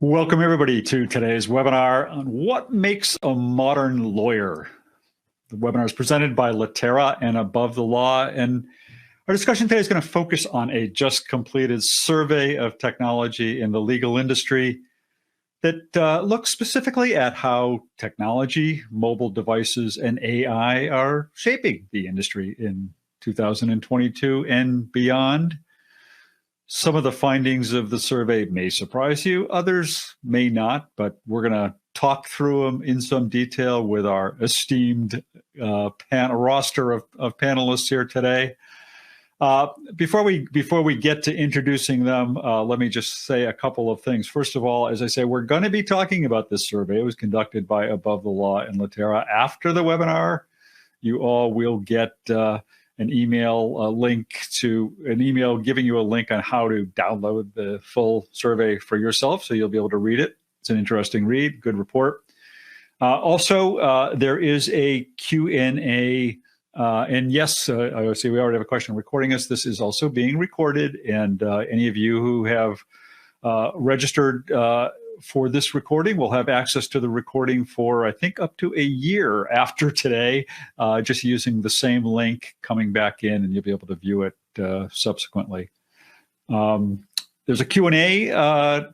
Welcome, everybody, to today's webinar on what makes a modern lawyer. The webinar is presented by Litera and Above the Law, and our discussion today is going to focus on a just completed survey of technology in the legal industry that looks specifically at how technology, mobile devices, and AI are shaping the industry in 2022 and beyond. Some of the findings of the survey may surprise you, others may not, but we're going to talk through them in some detail with our esteemed roster of panelists here today. Before we get to introducing them, let me just say a couple of things. First of all, as I say, we're going to be talking about this survey. It was conducted by Above the Law and Litera. After the webinar, you all will get an email giving you a link on how to download the full survey for yourself, so you'll be able to read it. It's an interesting read, good report. Also, there is a Q&A, and yes, I see we already have a question recording us. This is also being recorded, and any of you who have registered for this recording will have access to the recording for, I think, up to a year after today, just using the same link coming back in, and you'll be able to view it subsequently. There's a Q&A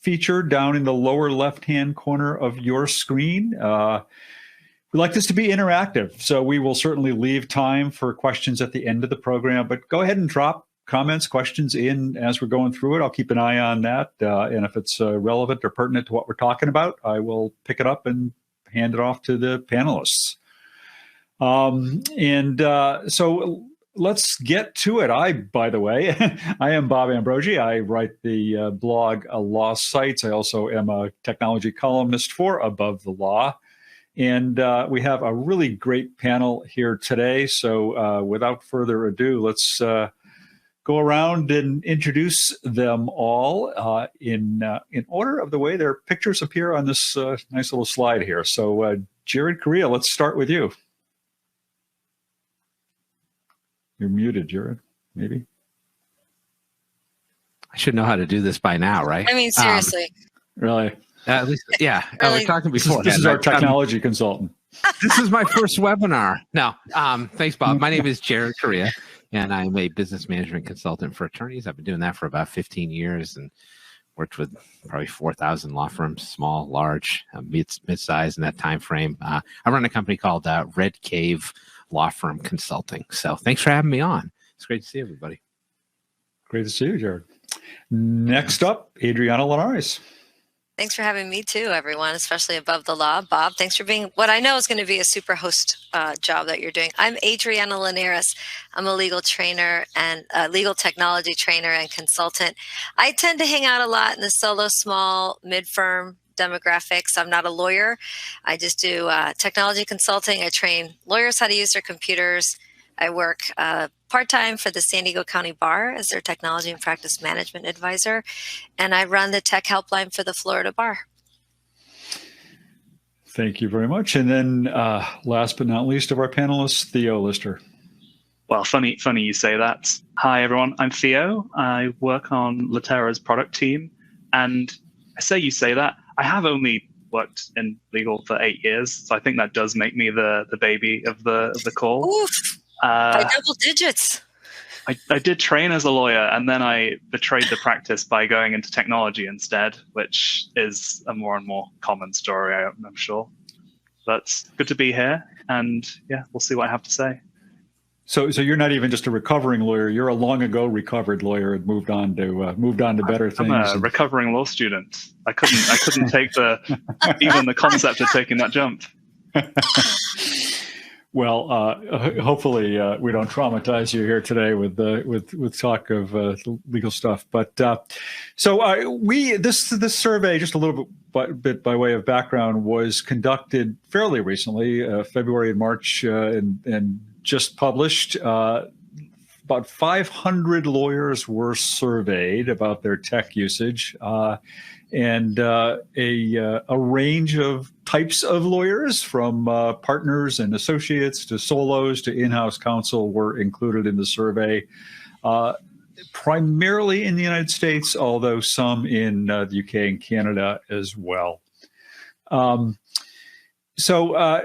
feature down in the lower left-hand corner of your screen. We like this to be interactive, so we will certainly leave time for questions at the end of the program, but go ahead and drop comments, questions in as we're going through it. I'll keep an eye on that. And if it's relevant or pertinent to what we're talking about, I will pick it up and hand it off to the panelists. So let's get to it. By the way, I am Bob Ambrogi. I write the blog Law Sites. I also am a technology columnist for Above the Law. And we have a really great panel here today. So without further ado, let's go around and introduce them all in order of the way their pictures appear on this nice little slide here. So Jared Correa, let's start with you. You're muted, Jared, maybe. I should know how to do this by now, right? I mean, seriously. Really? At least, yeah. Really? We talked before. This is our technology consultant. This is my first webinar. No, thanks, Bob. My name is Jared Correa, and I'm a business management consultant for attorneys. I've been doing that for about 15 years and worked with probably 4,000 law firms, small, large, mid-size in that time frame. I run a company called Red Cave Law Firm Consulting. So thanks for having me on. It's great to see everybody. Great to see you, Jared. Next up, Adriana Linares. Thanks for having me too, everyone, especially Above the Law. Bob, thanks for being what I know is going to be a super host job that you're doing. I'm Adrianna Linares. I'm a legal trainer and a legal technology trainer and consultant. I tend to hang out a lot in the solo, small, mid-firm demographics. I'm not a lawyer. I just do technology consulting. I train lawyers how to use their computers. I work part-time for the San Diego County Bar as their technology and practice management advisor, and I run the tech helpline for the Florida Bar. Thank you very much. And then last but not least of our panelists, Theo Lister. Well, funny you say that. Hi, everyone. I'm Theo. I work on Litera's product team, and I say you say that. I have only worked in legal for 8 years, so I think that does make me the baby of the call. Oof. By double digits. I did train as a lawyer, and then I betrayed the practice by going into technology instead, which is a more and more common story, I'm sure. But good to be here, and yeah, we'll see what I have to say. So you're not even just a recovering lawyer; you're a long ago recovered lawyer and moved on to better things. I'm a recovering law student. I couldn't take even the concept of taking that jump. Well, hopefully we don't traumatize you here today with talk of legal stuff. But so this survey, just a little bit by way of background, was conducted fairly recently, February and March, and just published. About 500 lawyers were surveyed about their tech usage. And a range of types of lawyers, from partners and associates to solos to in-house counsel, were included in the survey. primarily in the United States, although some in the UK and Canada as well. So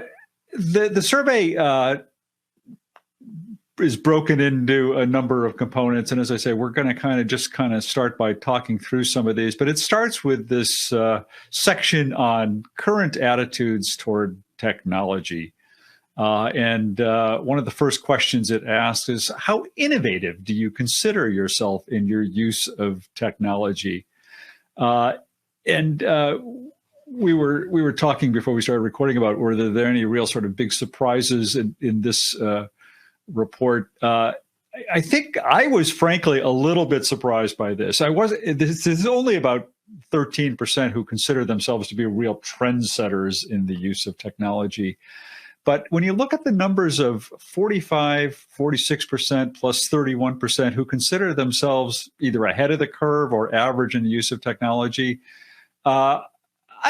the survey is broken into a number of components. And as I say, we're going to kind of start by talking through some of these. But it starts with this section on current attitudes toward technology. And one of the first questions it asks is, how innovative do you consider yourself in your use of technology? We were talking before we started recording about were there any real sort of big surprises in this report. I think I was frankly a little bit surprised by this. This is only about 13% who consider themselves to be real trendsetters in the use of technology. But when you look at the numbers of 45, 46% plus 31% who consider themselves either ahead of the curve or average in the use of technology, I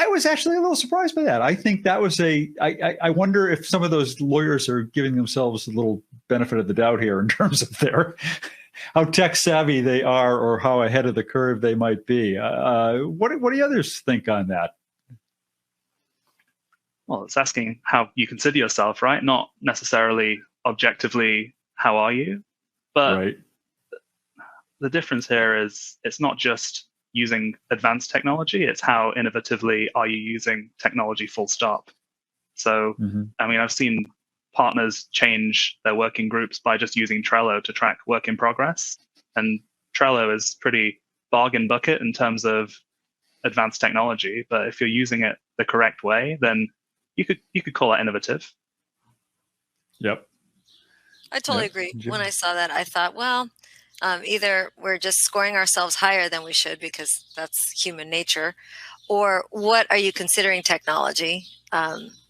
was actually a little surprised by that. I think that was I wonder if some of those lawyers are giving themselves a little benefit of the doubt here in terms of how tech savvy they are or how ahead of the curve they might be. What do the others think on that? Well, it's asking how you consider yourself, right? Not necessarily objectively, how are you? But right. The difference here is it's not just using advanced technology, it's how innovatively are you using technology full stop. So, I mean, I've seen partners change their working groups by just using Trello to track work in progress. And Trello is pretty bargain bucket in terms of advanced technology. But if you're using it the correct way, then you could call it innovative. Yep. I totally agree. When I saw that, I thought, well, either we're just scoring ourselves higher than we should because that's human nature, or what are you considering technology,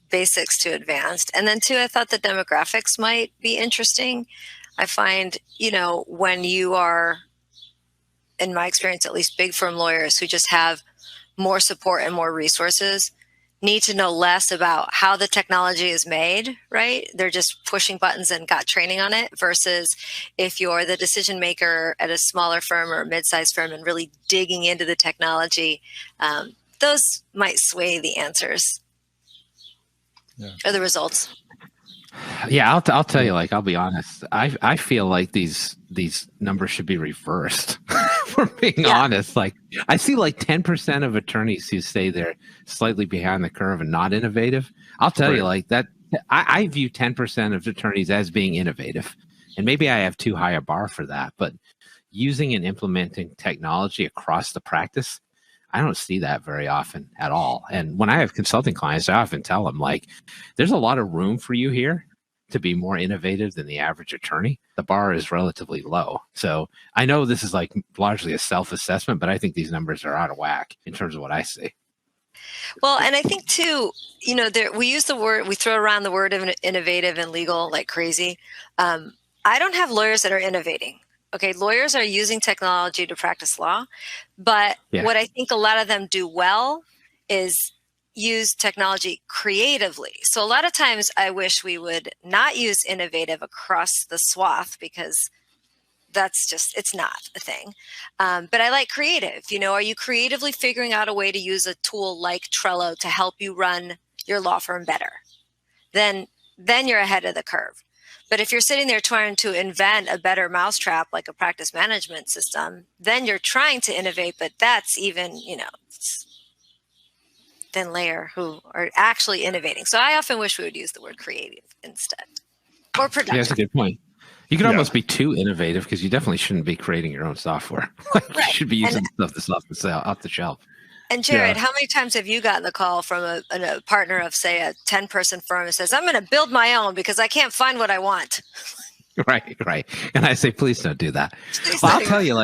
basics to advanced? And then two, I thought the demographics might be interesting. I find, when you are, in my experience, at least big firm lawyers who just have more support and more resources, need to know less about how the technology is made, right? They're just pushing buttons and got training on it, versus if you're the decision maker at a smaller firm or a mid-sized firm and really digging into the technology, those might sway the answers or the results. Yeah, I'll tell you, I'll be honest. I feel like these numbers should be reversed. For being honest, I see 10% of attorneys who say they're slightly behind the curve and not innovative. I'll tell you that I view 10% of attorneys as being innovative, and maybe I have too high a bar for that. But using and implementing technology across the practice, I don't see that very often at all. And when I have consulting clients, I often tell them, there's a lot of room for you here to be more innovative than the average attorney. The bar is relatively low. So I know this is largely a self-assessment, but I think these numbers are out of whack in terms of what I see. Well, and I think too, we throw around the word innovative and legal like crazy. I don't have lawyers that are innovating. Okay, lawyers are using technology to practice law, but what I think a lot of them do well is use technology creatively. So a lot of times I wish we would not use innovative across the swath, because it's not a thing. But I like creative. Are you creatively figuring out a way to use a tool like Trello to help you run your law firm better? Then you're ahead of the curve. But if you're sitting there trying to invent a better mousetrap, like a practice management system, then you're trying to innovate, but that's even, thin layer who are actually innovating. So I often wish we would use the word creative instead, or productive. Yeah, that's a good point. You could almost be too innovative, because you definitely shouldn't be creating your own software. You should be using stuff that's off the shelf. And Jared, how many times have you gotten the call from a partner of, say, a 10-person firm that says, I'm going to build my own because I can't find what I want? Right. And I say, please don't do that. Well, I'll tell you,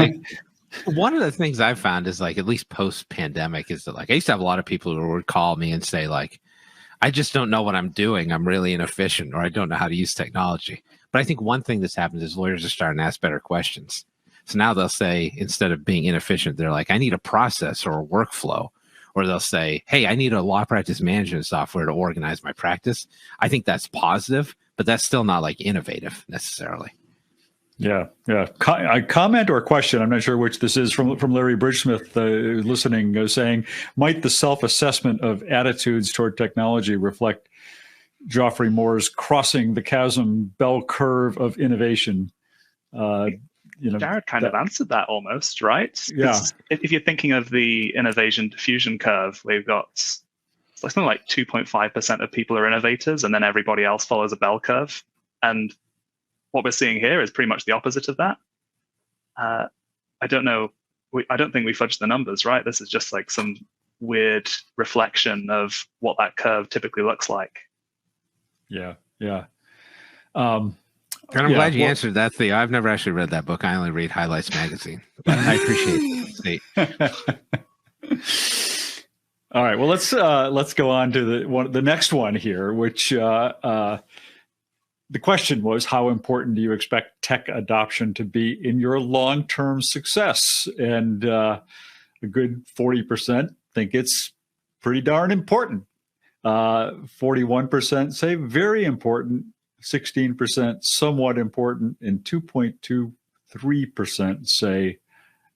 one of the things I've found is at least post-pandemic is that I used to have a lot of people who would call me and say I just don't know what I'm doing. I'm really inefficient, or I don't know how to use technology. But I think one thing that's happened is lawyers are starting to ask better questions. So now they'll say, instead of being inefficient, they're I need a process or a workflow. Or they'll say, hey, I need a law practice management software to organize my practice. I think that's positive, but that's still not innovative necessarily. Yeah. A comment or a question, I'm not sure which this is, from Larry Bridgesmith, listening, saying, might the self-assessment of attitudes toward technology reflect Geoffrey Moore's crossing the chasm bell curve of innovation? Jared kind of answered that almost, right? Yeah. If you're thinking of the innovation diffusion curve, we've got something like 2.5% of people are innovators, and then everybody else follows a bell curve. And what we're seeing here is pretty much the opposite of that. I don't know. I don't think we fudged the numbers, right? This is just like some weird reflection of what that curve typically looks like. Yeah. And I'm glad you answered that, Theo. I've never actually read that book. I only read Highlights magazine, but I appreciate it. All right. Well, let's go on to the next one here, which the question was, how important do you expect tech adoption to be in your long-term success? And a good 40% think it's pretty darn important. 41% say very important, 16% somewhat important, and 2.23% say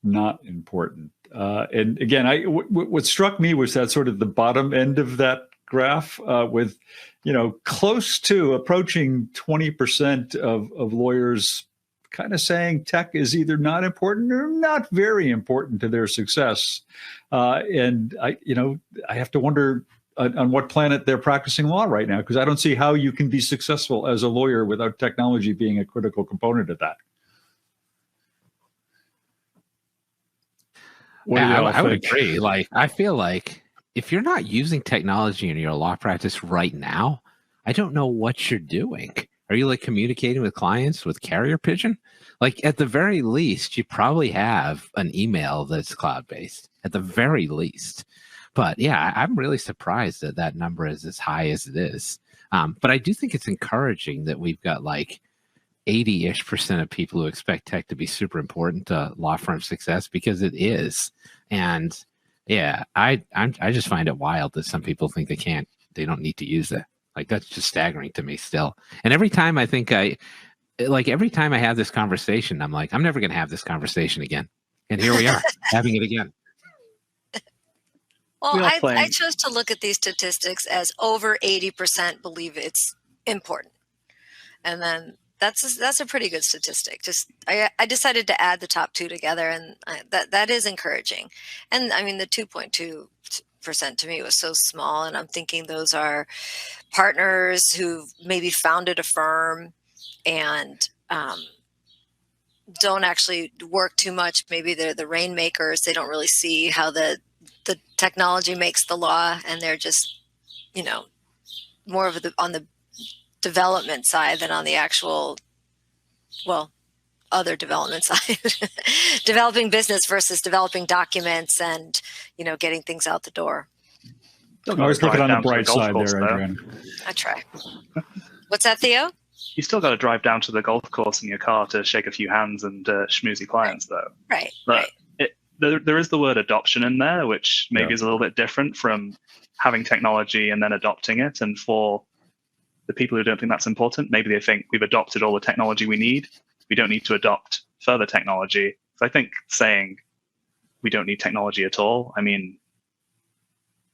not important. And again, what struck me was that sort of the bottom end of that graph, with close to approaching 20% of lawyers kind of saying tech is either not important or not very important to their success. And I have to wonder on what planet they're practicing law right now, because I don't see how you can be successful as a lawyer without technology being a critical component of that. I would agree. I feel like if you're not using technology in your law practice right now, I don't know what you're doing. Are you communicating with clients with carrier pigeon? At the very least, you probably have an email that's cloud-based, at the very least. But yeah, I'm really surprised that that number is as high as it is. But I do think it's encouraging that we've got 80-ish% of people who expect tech to be super important to law firm success, because it is. And yeah, I just find it wild that some people think they don't need to use it. That's just staggering to me still. And every time I think every time I have this conversation, I'm like, I'm never going to have this conversation again. And here we are having it again. Well, I chose to look at these statistics as over 80% believe it's important. And then that's a pretty good statistic. I decided to add the top two together, and that is encouraging. And I mean, the 2.2% to me was so small, and I'm thinking those are partners who've maybe founded a firm and don't actually work too much. Maybe they're the rainmakers. They don't really see how the technology makes the law, and they're just, more of on the development side than on the actual, other development side. Developing business versus developing documents and, getting things out the door. Always looking on the bright side there, Adriana. I try. What's that, Theo? You still got to drive down to the golf course in your car to shake a few hands and schmoozy clients, though. Right. But there is the word adoption in there, which maybe is a little bit different from having technology and then adopting it. And for the people who don't think that's important, maybe they think we've adopted all the technology we need. We don't need to adopt further technology. So I think saying we don't need technology at all, I mean,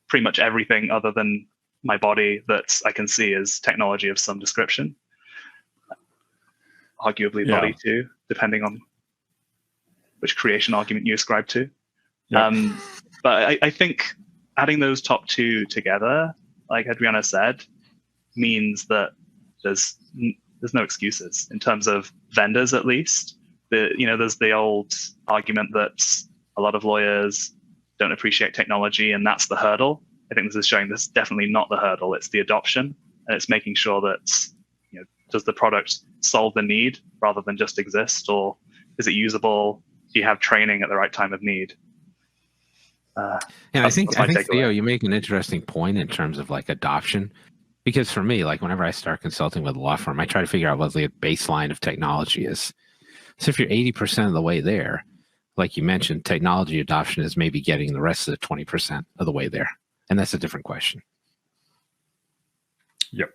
pretty much everything other than my body that I can see is technology of some description. Arguably body too, depending on which creation argument you ascribe to. But I think adding those top two together, like Adriana said, means that there's no excuses in terms of vendors, at least. There's the old argument that a lot of lawyers don't appreciate technology, and that's the hurdle. I think this is showing this definitely not the hurdle. It's the adoption, and it's making sure that does the product solve the need rather than just exist, or is it usable? Do you have training at the right time of need? And I think Theo, you make an interesting point in terms of adoption, because for me, whenever I start consulting with a law firm, I try to figure out what the baseline of technology is. So if you're 80% of the way there, like you mentioned, technology adoption is maybe getting the rest of the 20% of the way there, and that's a different question. Yep.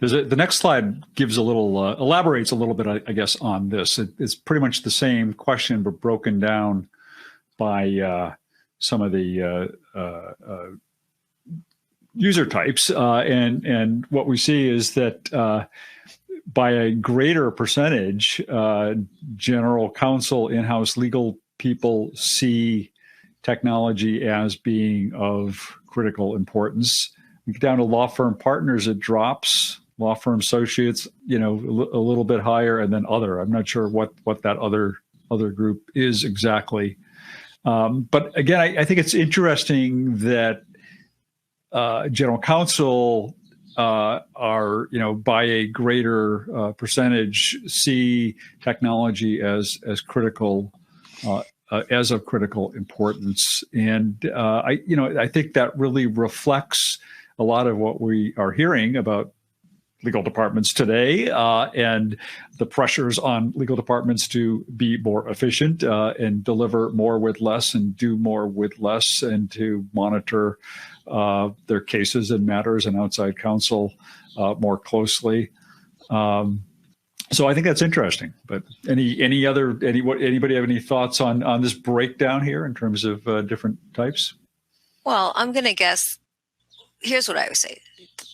The next slide gives a little, elaborates a little bit, I guess, on this. It's pretty much the same question, but broken down by some of the user types. And what we see is that by a greater percentage, general counsel, in-house legal people see technology as being of critical importance. We get down to law firm partners, it drops. Law firm associates, a little bit higher, and then other. I'm not sure what that other group is exactly. But again, I think it's interesting that general counsel are, by a greater percentage, see technology as critical, as of critical importance. And I think that really reflects a lot of what we are hearing about legal departments today, and the pressures on legal departments to be more efficient and deliver more with less and do more with less, and to monitor their cases and matters and outside counsel more closely. So I think that's interesting. But anybody have any thoughts on this breakdown here in terms of different types? Well, I'm going to guess. Here's what I would say.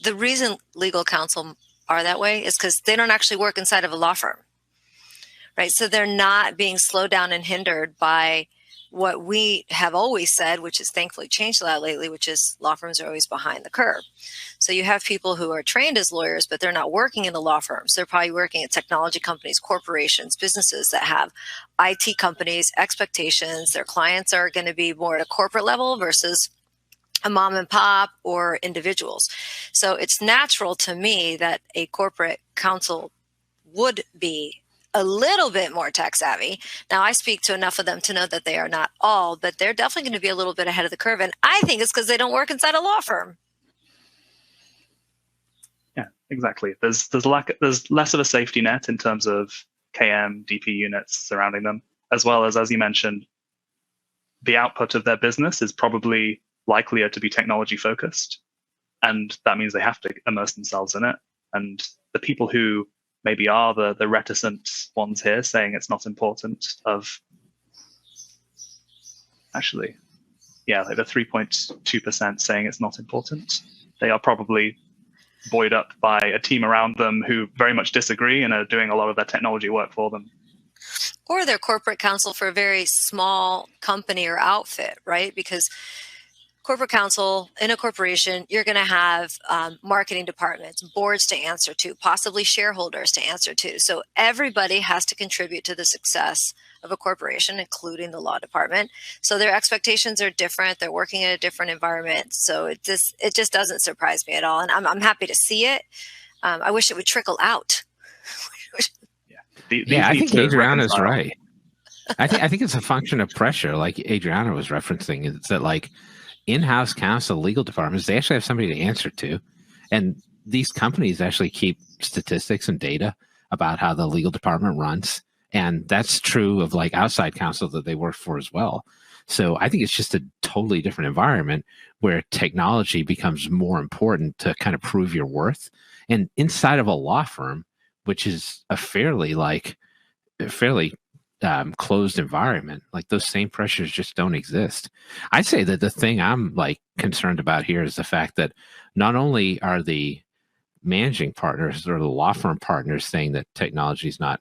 The reason legal counsel are that way is because they don't actually work inside of a law firm, right? So they're not being slowed down and hindered by what we have always said, which has thankfully changed a lot lately, which is law firms are always behind the curve. So you have people who are trained as lawyers, but they're not working in the law firms. They're probably working at technology companies, corporations, businesses that have IT companies, expectations. Their clients are going to be more at a corporate level versus a mom and pop or individuals. So it's natural to me that a corporate counsel would be a little bit more tech savvy. Now, I speak to enough of them to know that they are not all, but they're definitely going to be a little bit ahead of the curve. And I think it's because they don't work inside a law firm. Yeah, exactly. There's less of a safety net in terms of KM, DP units surrounding them, as well as you mentioned, the output of their business is probably likelier to be technology focused, and that means they have to immerse themselves in it. And the people who maybe are the reticent ones here saying it's not important, of actually, like the 3.2% saying it's not important, they are probably buoyed up by a team around them who very much disagree and are doing a lot of their technology work for them. Or they're corporate counsel for a very small company or outfit, right? Because corporate counsel in a corporation, you're going to have marketing departments, boards to answer to, possibly shareholders to answer to. So everybody has to contribute to the success of a corporation, including the law department. So their expectations are different. They're working in a different environment. So it just doesn't surprise me at all. And I'm happy to see it. I wish it would trickle out. I think Adriana's right. I think it's a function of pressure, like Adriana was referencing. It's that like in-house counsel, legal departments, they actually have somebody to answer to. And these companies actually keep statistics and data about how the legal department runs. And that's true of like outside counsel that they work for as well. So I think it's just a totally different environment where technology becomes more important to kind of prove your worth. And inside of a law firm, which is a fairly closed environment, like those same pressures just don't exist. I'd say that the thing I'm like concerned about here is the fact that not only are the managing partners or the law firm partners saying that technology is not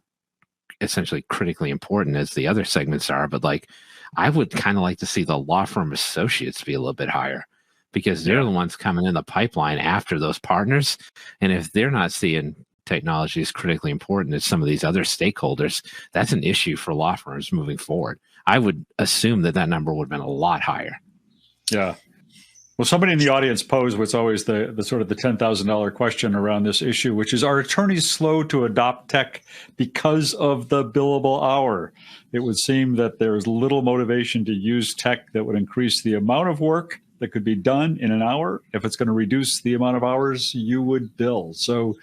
essentially critically important as the other segments are, but like I would kind of like to see the law firm associates be a little bit higher, because they're the ones coming in the pipeline after those partners. And if they're not seeing technology is critically important as some of these other stakeholders, that's an issue for law firms moving forward. I would assume that number would have been a lot higher. Yeah. Well, somebody in the audience posed what's always the sort of the $10,000 question around this issue, which is, are attorneys slow to adopt tech because of the billable hour? It would seem that there's little motivation to use tech that would increase the amount of work that could be done in an hour if it's going to reduce the amount of hours you would bill. So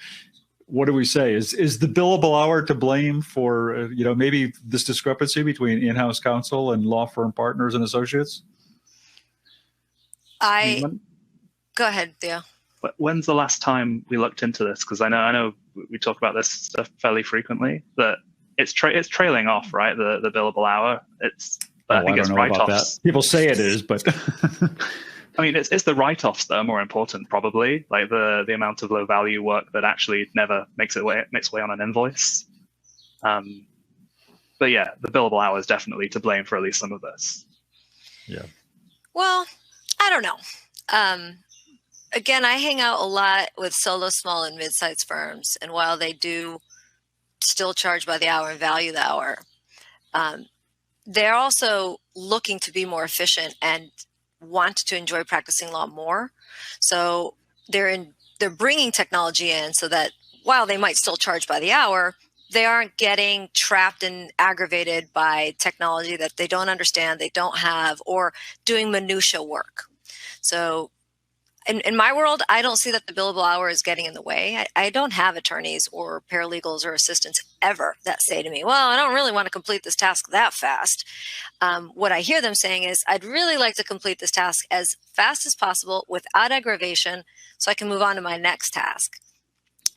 what do we say? Is the billable hour to blame for, maybe this discrepancy between in-house counsel and law firm partners and associates? Go ahead, Theo. when's the last time we looked into this? Because I know we talk about this stuff fairly frequently, that it's trailing off, right? The billable hour. I think I it's don't know about write-offs. that. People say it is, but I mean, it's the write-offs that are more important, probably, like the amount of low-value work that actually never makes its way on an invoice. But yeah, the billable hour is definitely to blame for at least some of this. Yeah. Well, I don't know. Again, I hang out a lot with solo, small, and mid-sized firms, and while they do still charge by the hour and value the hour, they're also looking to be more efficient and want to enjoy practicing law more. So they're bringing technology in so that while they might still charge by the hour, they aren't getting trapped and aggravated by technology that they don't understand, they don't have, or doing minutia work. So in my world, I don't see that the billable hour is getting in the way. I don't have attorneys or paralegals or assistants ever that say to me, well, I don't really want to complete this task that fast. What I hear them saying is, I'd really like to complete this task as fast as possible without aggravation so I can move on to my next task.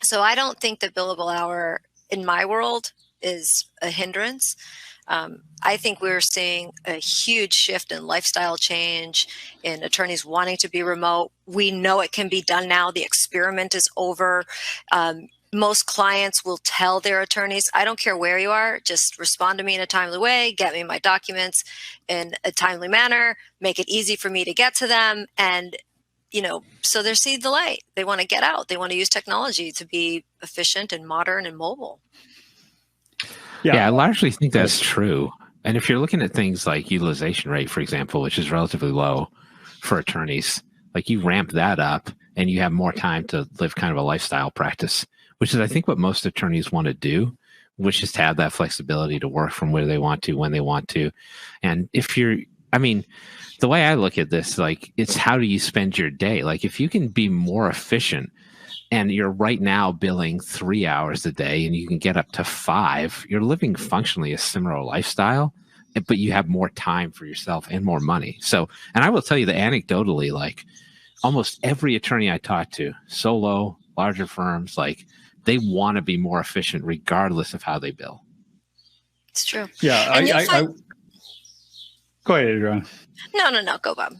So I don't think that billable hour in my world is a hindrance. I think we're seeing a huge shift in lifestyle change, in attorneys wanting to be remote. We know it can be done now. The experiment is over. Most clients will tell their attorneys, I don't care where you are, just respond to me in a timely way, get me my documents in a timely manner, make it easy for me to get to them. And, so they're seeing the light. They want to get out. They want to use technology to be efficient and modern and mobile. Yeah, I largely think that's true. And if you're looking at things like utilization rate, for example, which is relatively low for attorneys, like you ramp that up and you have more time to live kind of a lifestyle practice, which is, I think, what most attorneys want to do, which is to have that flexibility to work from where they want to, when they want to. And the way I look at this, like, it's how do you spend your day? Like, if you can be more efficient, and you're right now billing 3 hours a day and you can get up to 5, you're living functionally a similar lifestyle, but you have more time for yourself and more money. So, and I will tell you that anecdotally, like almost every attorney I talk to, solo, larger firms, like they want to be more efficient regardless of how they bill. It's true. Yeah. Go ahead, Adriana. No, go Bob.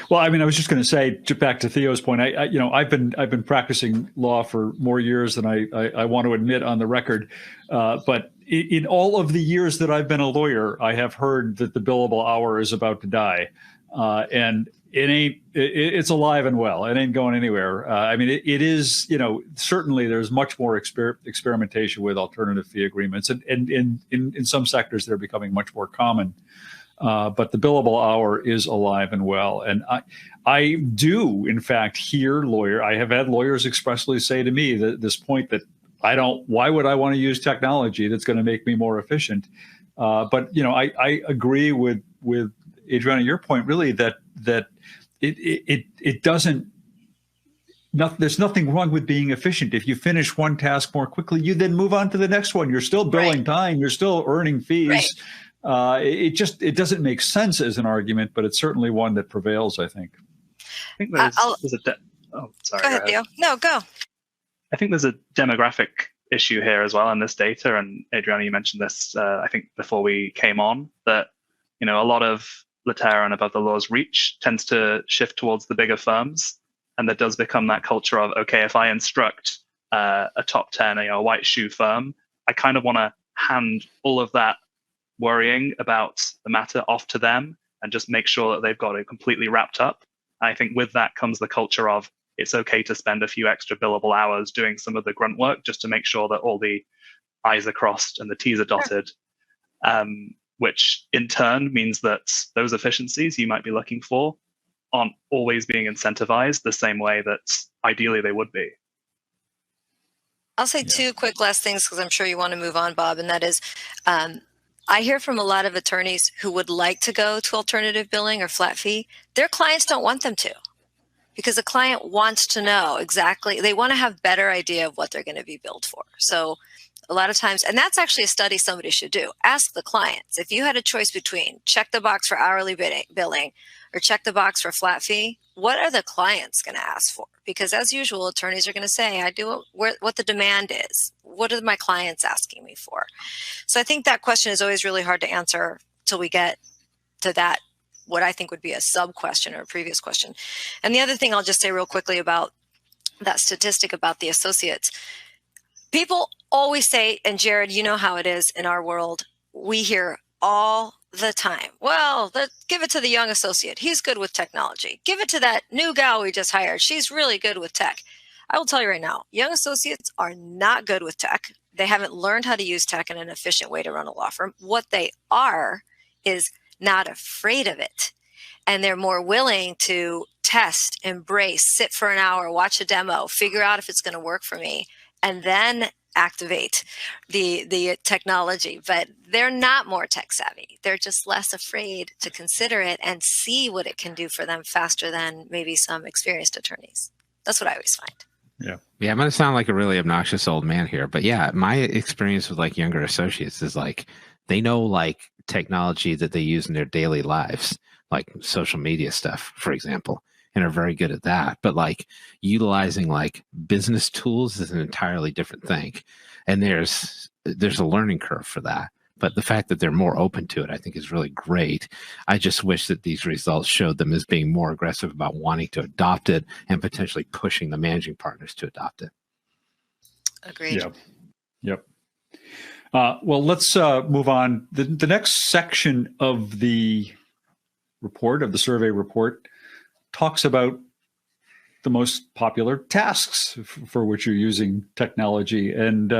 Well, I was just going to say, back to Theo's point. I've been practicing law for more years than I want to admit on the record. But in all of the years that I've been a lawyer, I have heard that the billable hour is about to die, and it's alive and well. It ain't going anywhere. It is. Certainly there's much more experimentation with alternative fee agreements, and in some sectors they're becoming much more common. But the billable hour is alive and well. And I do, in fact, I have had lawyers expressly say to me this point that why would I want to use technology that's going to make me more efficient? But I agree with Adriana, your point, really, that it doesn't, there's nothing wrong with being efficient. If you finish one task more quickly, you then move on to the next one. You're still billing time. You're still earning fees. Right. It doesn't make sense as an argument, but it's certainly one that prevails, I think. I think there's sorry. Go ahead, Theo. No, go. I think there's a demographic issue here as well in this data, and Adriana, you mentioned this, I think before we came on, that a lot of Litera and above the law's reach tends to shift towards the bigger firms, and there does become that culture of, okay, if I instruct a top 10, a white shoe firm, I kind of want to hand all of that worrying about the matter off to them and just make sure that they've got it completely wrapped up. I think with that comes the culture of it's okay to spend a few extra billable hours doing some of the grunt work just to make sure that all the I's are crossed and the T's are dotted, which in turn means that those efficiencies you might be looking for aren't always being incentivized the same way that ideally they would be. I'll say two quick last things because I'm sure you want to move on, Bob, and that is I hear from a lot of attorneys who would like to go to alternative billing or flat fee. Their clients don't want them to, because the client wants to know exactly, they want to have better idea of what they're going to be billed for. So A lot of times, and that's actually a study somebody should do. Ask the clients. If you had a choice between check the box for hourly billing or check the box for flat fee, what are the clients going to ask for? Because as usual, attorneys are going to say, I do what the demand is. What are my clients asking me for? So I think that question is always really hard to answer till we get to that, what I think would be a sub question or a previous question. And the other thing I'll just say real quickly about that statistic about the associates. People always say, and Jared, you know how it is in our world, we hear all the time, well, give it to the young associate. He's good with technology. Give it to that new gal we just hired. She's really good with tech. I will tell you right now, young associates are not good with tech. They haven't learned how to use tech in an efficient way to run a law firm. What they are is not afraid of it. And they're more willing to test, embrace, sit for an hour, watch a demo, figure out if it's going to work for me, and then activate the technology. But they're not more tech savvy. They're just less afraid to consider it and see what it can do for them faster than maybe some experienced attorneys. That's what I always find. Yeah, I'm going to sound like a really obnoxious old man here, but yeah, my experience with like younger associates is like they know like technology that they use in their daily lives, like social media stuff, for example, and are very good at that. But like utilizing like business tools is an entirely different thing. And there's a learning curve for that. But the fact that they're more open to it, I think is really great. I just wish that these results showed them as being more aggressive about wanting to adopt it and potentially pushing the managing partners to adopt it. Agreed. Yep. Well, let's move on. The next section of the report, of the survey report, talks about the most popular tasks for which you're using technology. And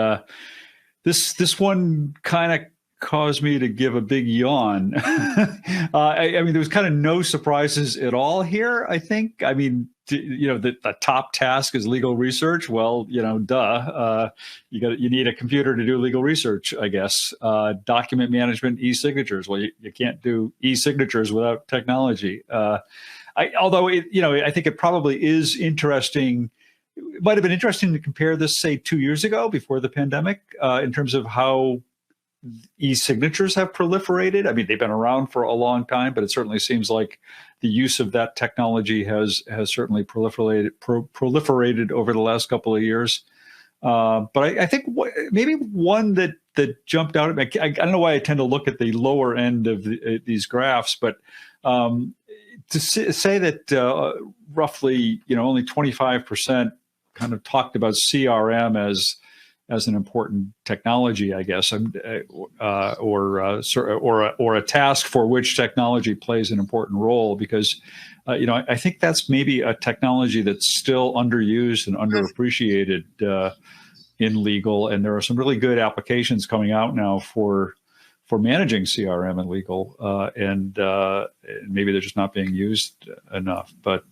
this one kind of caused me to give a big yawn. I mean, there was kind of no surprises at all here, I think. I mean, the top task is legal research. Well, duh. You need a computer to do legal research, I guess. Document management, e-signatures. Well, you can't do e-signatures without technology. Although I think it probably is interesting. It might have been interesting to compare this, say, 2 years ago, before the pandemic, in terms of how e-signatures have proliferated. I mean, they've been around for a long time, but it certainly seems like the use of that technology has certainly proliferated over the last couple of years. But I think maybe one that jumped out at me, I don't know why I tend to look at the lower end of these graphs, but to say that roughly, only 25% kind of talked about CRM as an important technology, I guess, or a task for which technology plays an important role, because I think that's maybe a technology that's still underused and underappreciated in legal, and there are some really good applications coming out now for managing CRM in legal, and maybe they're just not being used enough. But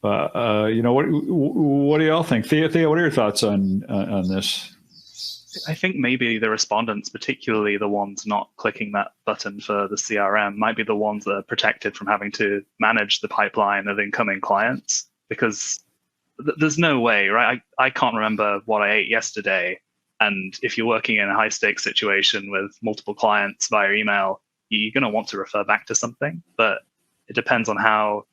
what do y'all think? Theo, what are your thoughts on this? I think maybe the respondents, particularly the ones not clicking that button for the CRM, might be the ones that are protected from having to manage the pipeline of incoming clients, because there's no way, right? I can't remember what I ate yesterday. And if you're working in a high stakes situation with multiple clients via email, you're going to want to refer back to something. But it depends on how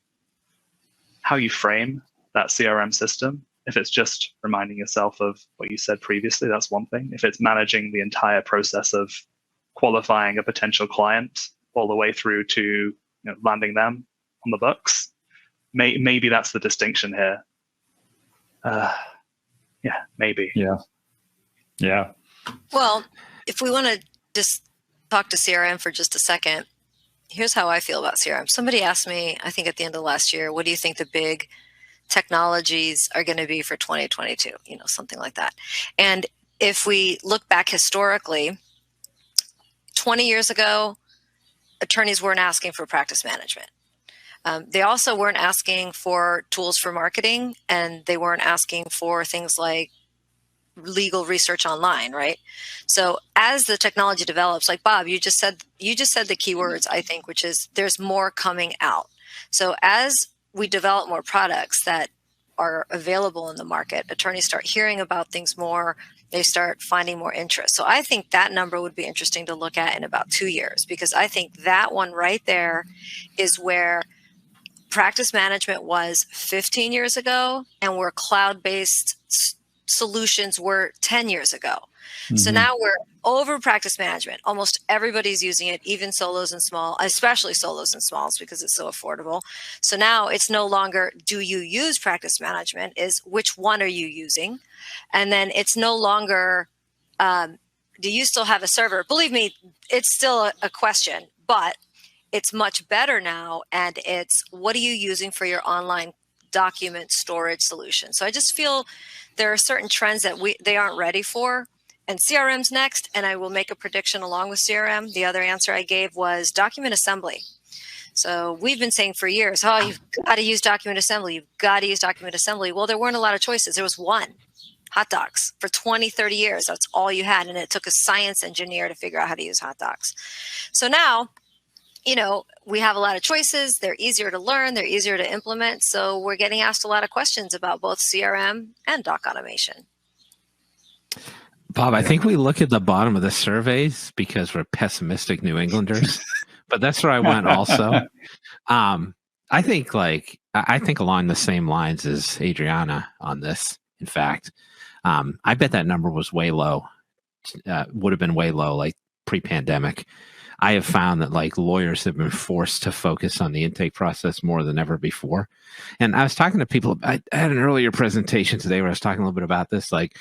you frame that CRM system. If it's just reminding yourself of what you said previously, that's one thing. If it's managing the entire process of qualifying a potential client all the way through to landing them on the books, maybe that's the distinction here. Maybe. Yeah. Well, if we want to just talk to CRM for just a second, here's how I feel about CRM. Somebody asked me, I think at the end of last year, what do you think the big technologies are going to be for 2022? Something like that. And if we look back historically, 20 years ago, attorneys weren't asking for practice management. They also weren't asking for tools for marketing, and they weren't asking for things like legal research online, right? So as the technology develops, like Bob, you just said the key words, I think, which is there's more coming out. So as we develop more products that are available in the market, attorneys start hearing about things more, they start finding more interest. So I think that number would be interesting to look at in about 2 years, because I think that one right there is where practice management was 15 years ago and where cloud-based solutions were 10 years ago. So now we're over practice management. Almost everybody's using it, even solos and small, especially solos and smalls, because it's so affordable. So now it's no longer, do you use practice management? Is which one are you using? And then it's no longer, do you still have a server? Believe me, it's still a question, but it's much better now. And it's, what are you using for your online document storage solution? So I just feel there are certain trends that they aren't ready for. And CRM's next, and I will make a prediction along with CRM. The other answer I gave was document assembly. So we've been saying for years, oh, you've got to use document assembly. You've got to use document assembly. Well, there weren't a lot of choices. There was one, hot docs. For 20, 30 years, that's all you had. And it took a science engineer to figure out how to use hot docs. So now, you know, we have a lot of choices. They're easier to learn. They're easier to implement. So we're getting asked a lot of questions about both CRM and doc automation. Bob, I think we look at the bottom of the surveys because we're pessimistic New Englanders, but that's where I went also. I think along the same lines as Adriana on this. In fact, I bet that number was way low, would have been way low, like pre-pandemic. I have found that like lawyers have been forced to focus on the intake process more than ever before. And I was talking to people, I had an earlier presentation today where I was talking a little bit about this. Like,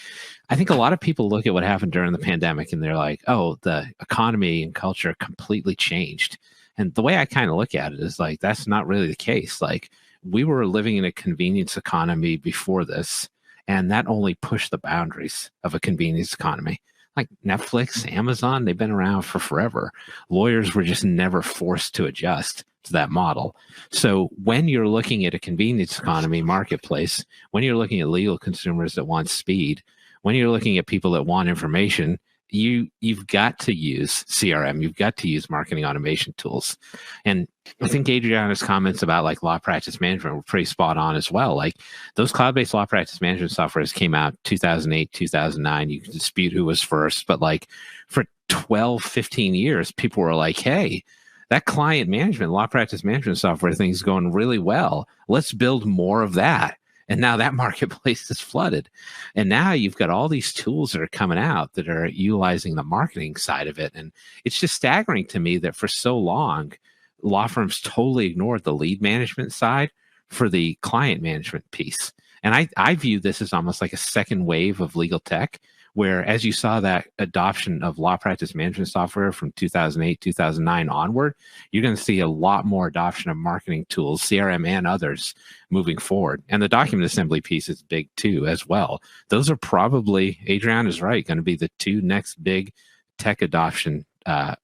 I think a lot of people look at what happened during the pandemic and they're like, oh, the economy and culture completely changed. And the way I kind of look at it is like, that's not really the case. Like, we were living in a convenience economy before this, and that only pushed the boundaries of a convenience economy. Like Netflix, Amazon, they've been around for forever. Lawyers were just never forced to adjust to that model. So when you're looking at a convenience economy marketplace, when you're looking at legal consumers that want speed, when you're looking at people that want information, you've got to use CRM. You've got to use marketing automation tools. And I think Adriana's comments about like law practice management were pretty spot on as well. Like those cloud-based law practice management softwares came out 2008, 2009. You can dispute who was first, but like for 12, 15 years, people were like, hey, that client management, law practice management software thing is going really well. Let's build more of that. And now that marketplace is flooded. And now you've got all these tools that are coming out that are utilizing the marketing side of it. And it's just staggering to me that for so long, law firms totally ignored the lead management side for the client management piece. And I view this as almost like a second wave of legal tech, where as you saw that adoption of law practice management software from 2008, 2009 onward, you're going to see a lot more adoption of marketing tools, CRM and others moving forward. And the document assembly piece is big too as well. Those are probably, Adriana's right, going to be the two next big tech adoption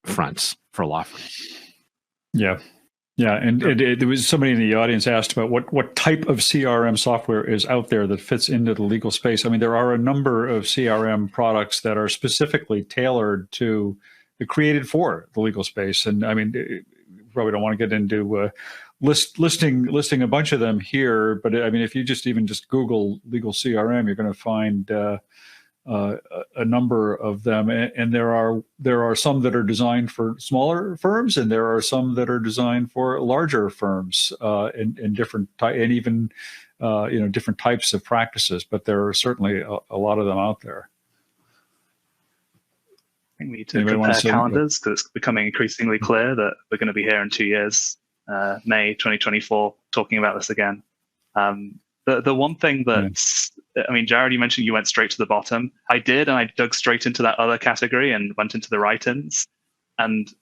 fronts for law firms. Yeah. Yeah, and there was somebody in the audience asked about what type of CRM software is out there that fits into the legal space. I mean, there are a number of CRM products that are specifically tailored to, created for the legal space. And I mean, probably don't want to get into listing a bunch of them here, but I mean, if you just Google legal CRM, you're going to find a number of them, and there are some that are designed for smaller firms, and there are some that are designed for larger firms, in different and even different types of practices. But there are certainly a lot of them out there. I think we need to compare calendars because it's becoming increasingly clear that we're going to be here in 2 years, May 2024, talking about this again. The one thing that's, I mean, Jared, you mentioned you went straight to the bottom. I did, and I dug straight into that other category and went into the write-ins. And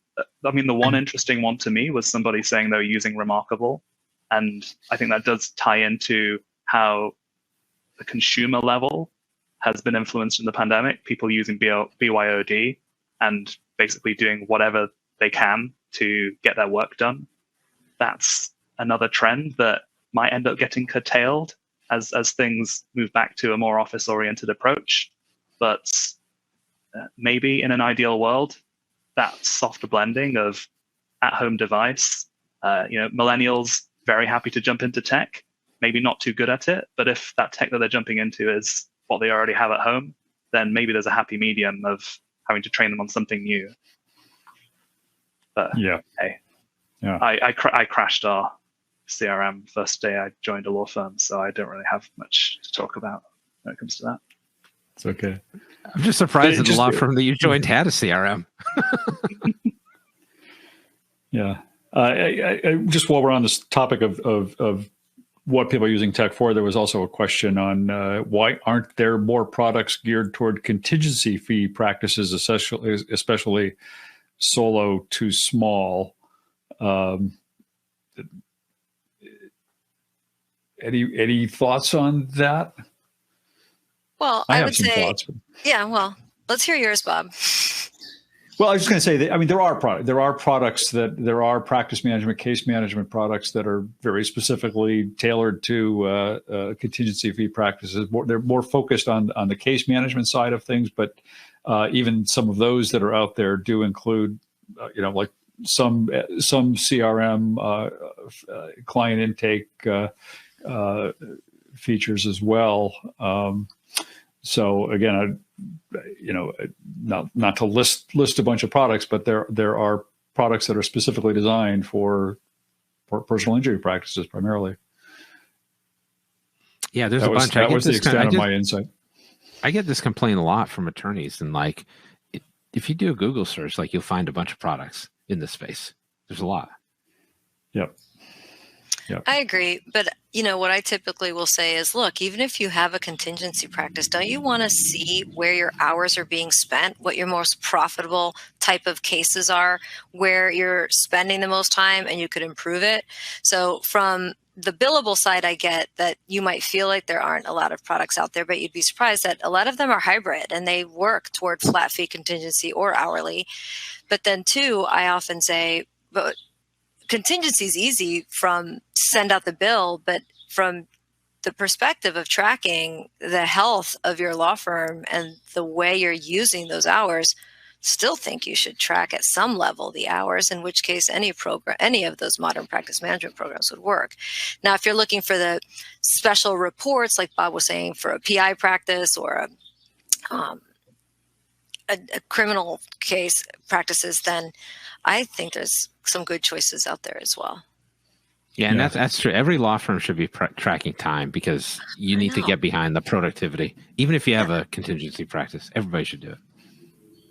I mean, the one interesting one to me was somebody saying they were using Remarkable. And I think that does tie into how the consumer level has been influenced in the pandemic, people using BYOD and basically doing whatever they can to get their work done. That's another trend that might end up getting curtailed as things move back to a more office-oriented approach. But maybe in an ideal world, that soft blending of at-home device, millennials very happy to jump into tech, maybe not too good at it, but if that tech that they're jumping into is what they already have at home, then maybe there's a happy medium of having to train them on something new. But hey, I crashed our CRM first day I joined a law firm, so I don't really have much to talk about when it comes to that. It's okay. I'm just surprised that the law firm that you joined had a CRM. Yeah. I just while we're on this topic of what people are using tech for, there was also a question on why aren't there more products geared toward contingency fee practices, especially solo to small. Any thoughts on that? Well, I would say, thoughts. Yeah. Well, let's hear yours, Bob. Well, I was just going to say that, I mean, there are products there are practice management, case management products that are very specifically tailored to contingency fee practices. They're more focused on the case management side of things, but even some of those that are out there do include, like some CRM client intake features as well. So again, not to list a bunch of products, but there are products that are specifically designed for personal injury practices primarily. Yeah, there's a bunch. That was the extent of my insight. I get this complaint a lot from attorneys, and like, if you do a Google search, like you'll find a bunch of products in this space. There's a lot. Yep. I agree. But, what I typically will say is, look, even if you have a contingency practice, don't you want to see where your hours are being spent, what your most profitable type of cases are, where you're spending the most time, and you could improve it? So from the billable side, I get that you might feel like there aren't a lot of products out there, but you'd be surprised that a lot of them are hybrid and they work toward flat fee contingency or hourly. But then too, I often say, but contingency is easy from send out the bill, but from the perspective of tracking the health of your law firm and the way you're using those hours, still think you should track at some level the hours, in which case any of those modern practice management programs would work. Now, if you're looking for the special reports, like Bob was saying, for a PI practice or a criminal case practices, then I think there's some good choices out there as well. Yeah, and that's true. Every law firm should be tracking time, because you need to get behind the productivity. Even if you have a contingency practice, everybody should do it.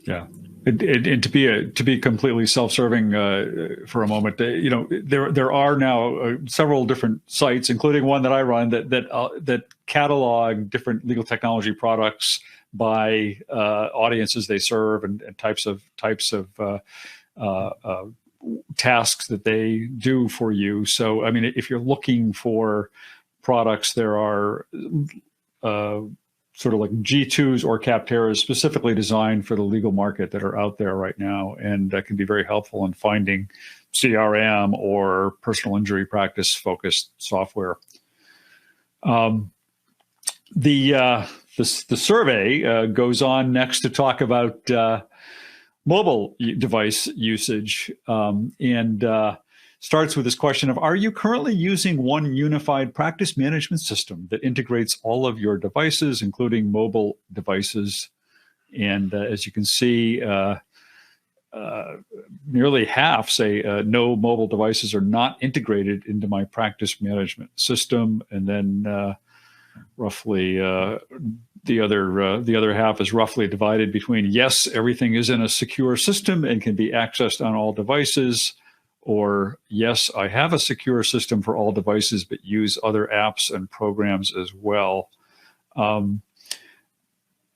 Yeah, and to be completely self-serving for a moment, there are now several different sites, including one that I run, that catalog different legal technology products by audiences they serve and types of tasks that they do for you. So, I mean, if you're looking for products, there are sort of like G2s or Capteras specifically designed for the legal market that are out there right now, and that can be very helpful in finding CRM or personal injury practice focused software. The survey goes on next to talk about mobile device usage, and starts with this question of, are you currently using one unified practice management system that integrates all of your devices, including mobile devices? And as you can see, nearly half say no, mobile devices are not integrated into my practice management system. And then roughly the other half is roughly divided between yes, everything is in a secure system and can be accessed on all devices, or yes, I have a secure system for all devices but use other apps and programs as well. I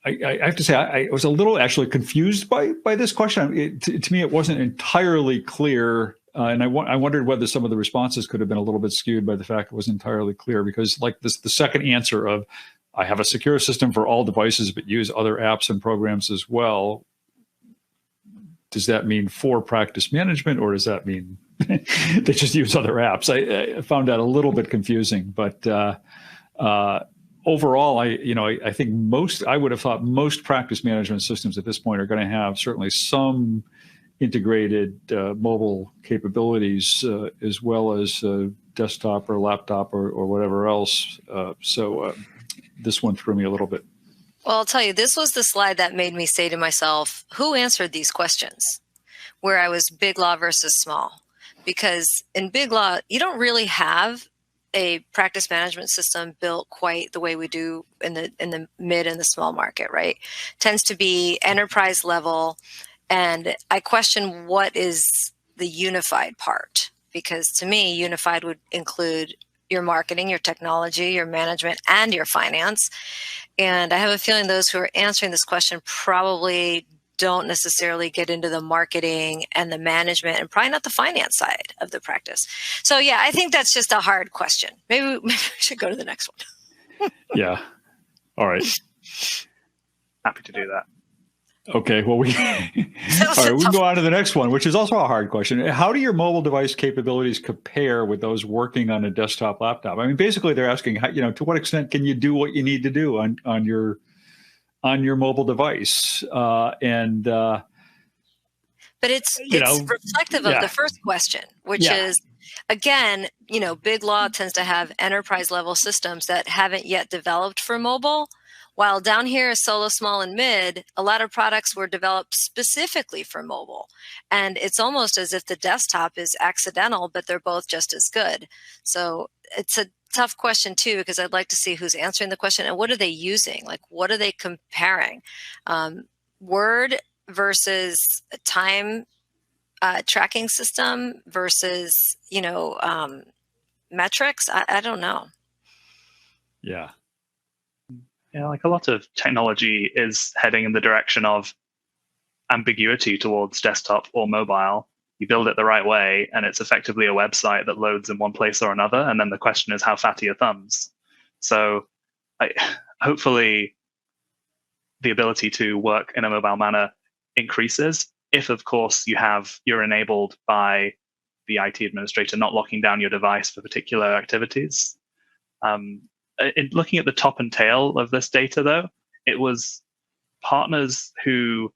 have to say I was a little actually confused by this question. To me, it wasn't entirely clear. And I wondered whether some of the responses could have been a little bit skewed by the fact it wasn't entirely clear, because like the second answer of I have a secure system for all devices but use other apps and programs as well, does that mean for practice management, or does that mean they just use other apps? I found that a little bit confusing, but overall, I think I would have thought most practice management systems at this point are going to have certainly some integrated mobile capabilities as well as desktop or laptop or whatever else. So this one threw me a little bit. Well, I'll tell you, this was the slide that made me say to myself, who answered these questions? Where I was big law versus small. Because in big law, you don't really have a practice management system built quite the way we do in the mid and the small market, right? Tends to be enterprise level. And I question what is the unified part, because to me, unified would include your marketing, your technology, your management, and your finance. And I have a feeling those who are answering this question probably don't necessarily get into the marketing and the management and probably not the finance side of the practice. So yeah, I think that's just a hard question. Maybe we should go to the next one. Yeah. All right. Happy to do that. Okay, well, all right, we can go on to the next one, which is also a hard question. How do your mobile device capabilities compare with those working on a desktop laptop? I mean, basically, they're asking, to what extent can you do what you need to do on your mobile device? But it's reflective of the first question, which is, again, big law tends to have enterprise level systems that haven't yet developed for mobile. While down here, solo, small, and mid, a lot of products were developed specifically for mobile. And it's almost as if the desktop is accidental, but they're both just as good. So it's a tough question, too, because I'd like to see who's answering the question and what are they using? Like, what are they comparing? Word versus a time tracking system versus, metrics? I don't know. Yeah. Yeah, like a lot of technology is heading in the direction of ambiguity towards desktop or mobile. You build it the right way, and it's effectively a website that loads in one place or another. And then the question is, how fat are your thumbs? So hopefully the ability to work in a mobile manner increases if, of course, you're enabled by the IT administrator not locking down your device for particular activities. Looking at the top and tail of this data, though, it was partners who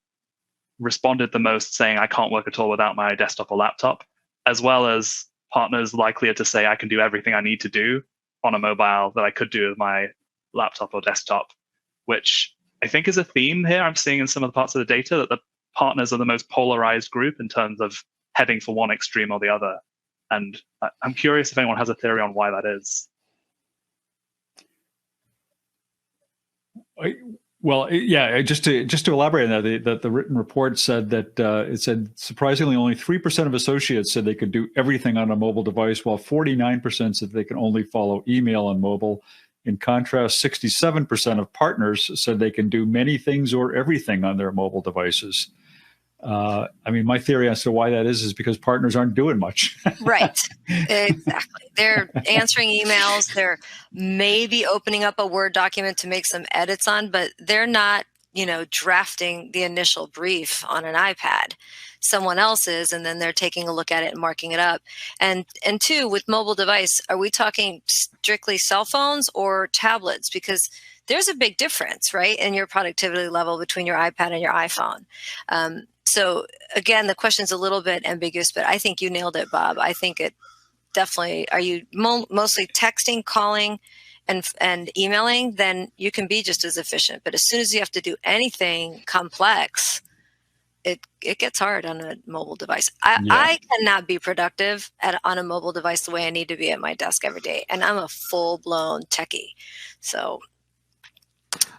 responded the most saying, I can't work at all without my desktop or laptop, as well as partners likelier to say, I can do everything I need to do on a mobile that I could do with my laptop or desktop, which I think is a theme here I'm seeing in some of the parts of the data, that the partners are the most polarized group in terms of heading for one extreme or the other. And I'm curious if anyone has a theory on why that is. Just to elaborate on that, the written report said that it said surprisingly only 3% of associates said they could do everything on a mobile device, while 49% said they can only follow email on mobile. In contrast, 67% of partners said they can do many things or everything on their mobile devices. My theory as to why that is because partners aren't doing much. Right. Exactly. They're answering emails. They're maybe opening up a Word document to make some edits on, but they're not, drafting the initial brief on an iPad. Someone else is, and then they're taking a look at it and marking it up. And two, with mobile device, are we talking strictly cell phones or tablets? Because there's a big difference, right, in your productivity level between your iPad and your iPhone. So again, the question's a little bit ambiguous, but I think you nailed it, Bob. I think it definitely, are you mostly texting, calling, and emailing? Then you can be just as efficient. But as soon as you have to do anything complex, it gets hard on a mobile device. I cannot be productive on a mobile device the way I need to be at my desk every day. And I'm a full-blown techie. So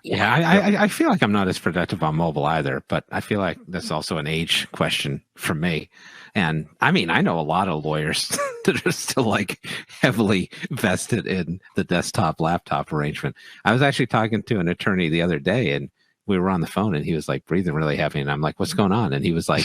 I feel like I'm not as productive on mobile either, but I feel like that's also an age question for me. And I know a lot of lawyers that are still like heavily vested in the desktop laptop arrangement. I was actually talking to an attorney the other day, and we were on the phone, and he was like breathing really heavy, and I'm like, what's going on? And he was like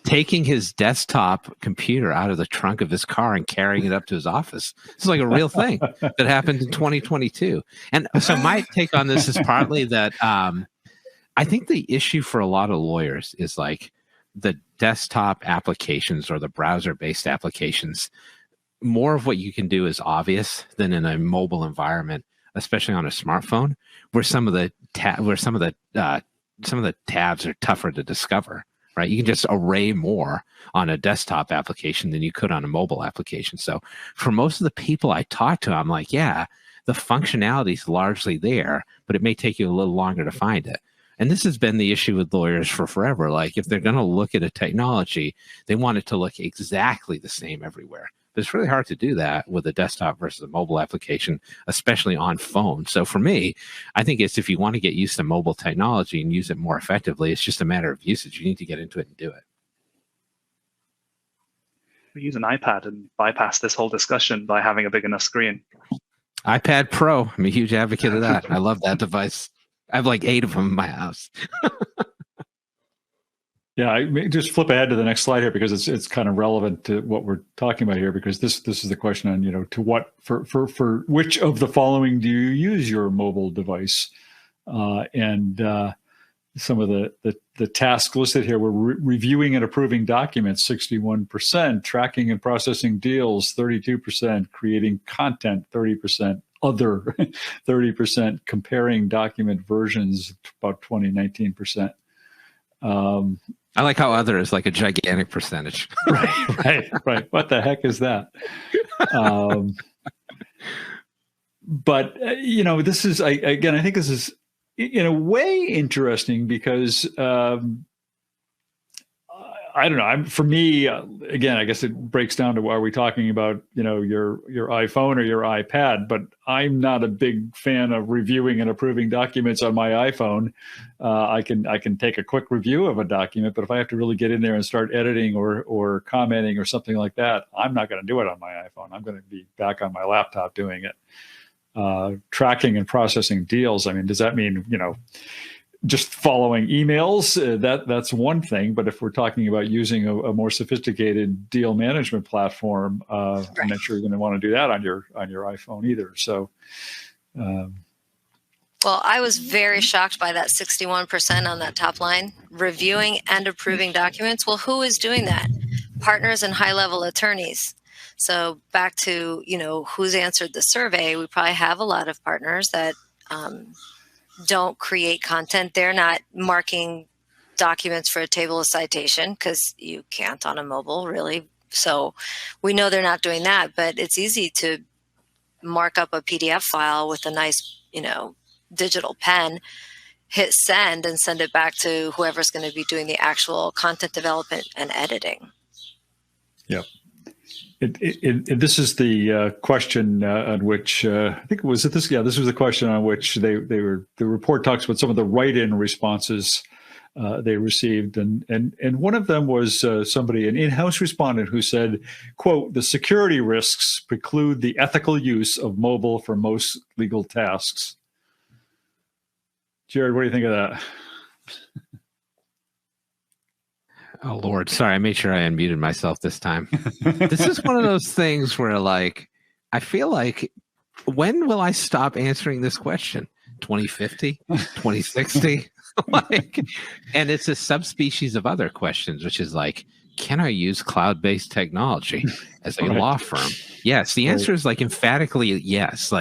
taking his desktop computer out of the trunk of his car and carrying it up to his office. It's like a real thing that happened in 2022. And so my take on this is partly that I think the issue for a lot of lawyers is like the desktop applications or the browser-based applications. More of what you can do is obvious than in a mobile environment, especially on a smartphone, where some of the tabs are tougher to discover. Right, you can just array more on a desktop application than you could on a mobile application. So for most of the people I talk to, I'm like, yeah, the functionality is largely there, but it may take you a little longer to find it. And this has been the issue with lawyers for forever. Like, if they're going to look at a technology, they want it to look exactly the same everywhere. But it's really hard to do that with a desktop versus a mobile application, especially on phone. So for me, I think it's, if you want to get used to mobile technology and use it more effectively, it's just a matter of usage. You need to get into it and do it. We use an iPad and bypass this whole discussion by having a big enough screen. iPad Pro. I'm a huge advocate of that. I love that device. I have like 8 of them in my house. Yeah, I may just flip ahead to the next slide here, because it's kind of relevant to what we're talking about here, because this is the question on, to what, for which of the following do you use your mobile device? And some of the tasks listed here were reviewing and approving documents, 61%, tracking and processing deals, 32%, creating content, 30%, other, 30%, comparing document versions, about 19%. I like how other is like a gigantic percentage. Right. What the heck is that? But this is, I think this is in a way interesting, because I don't know. For me, again, I guess it breaks down to, are we talking about your iPhone or your iPad? But I'm not a big fan of reviewing and approving documents on my iPhone. I can take a quick review of a document, but if I have to really get in there and start editing or commenting or something like that, I'm not going to do it on my iPhone. I'm going to be back on my laptop doing it. Tracking and processing deals. I mean, does that mean just following emails? That's one thing. But if we're talking about using a more sophisticated deal management platform, right, I'm not sure you're going to want to do that on your iPhone either. So, well, I was very shocked by that 61% on that top line, reviewing and approving documents. Well, who is doing that? Partners and high-level attorneys. So back to, who's answered the survey, we probably have a lot of partners that don't create content. They're not marking documents for a table of citation, because you can't on a mobile, really. So we know they're not doing that, but it's easy to mark up a PDF file with a nice, digital pen, hit send, and send it back to whoever's going to be doing the actual content development and editing. Yep. This is the question on which I think it was this. Yeah, this was the question on which the report talks about some of the write-in responses they received, and one of them was somebody, an in-house respondent, who said, quote, "The security risks preclude the ethical use of mobile for most legal tasks." Jared, what do you think of that? Oh, Lord. Sorry, I made sure I unmuted myself this time. This is one of those things where, I feel like, when will I stop answering this question? 2050? 2060? And it's a subspecies of other questions, which is can I use cloud-based technology as a law firm? Yes. The answer is emphatically yes.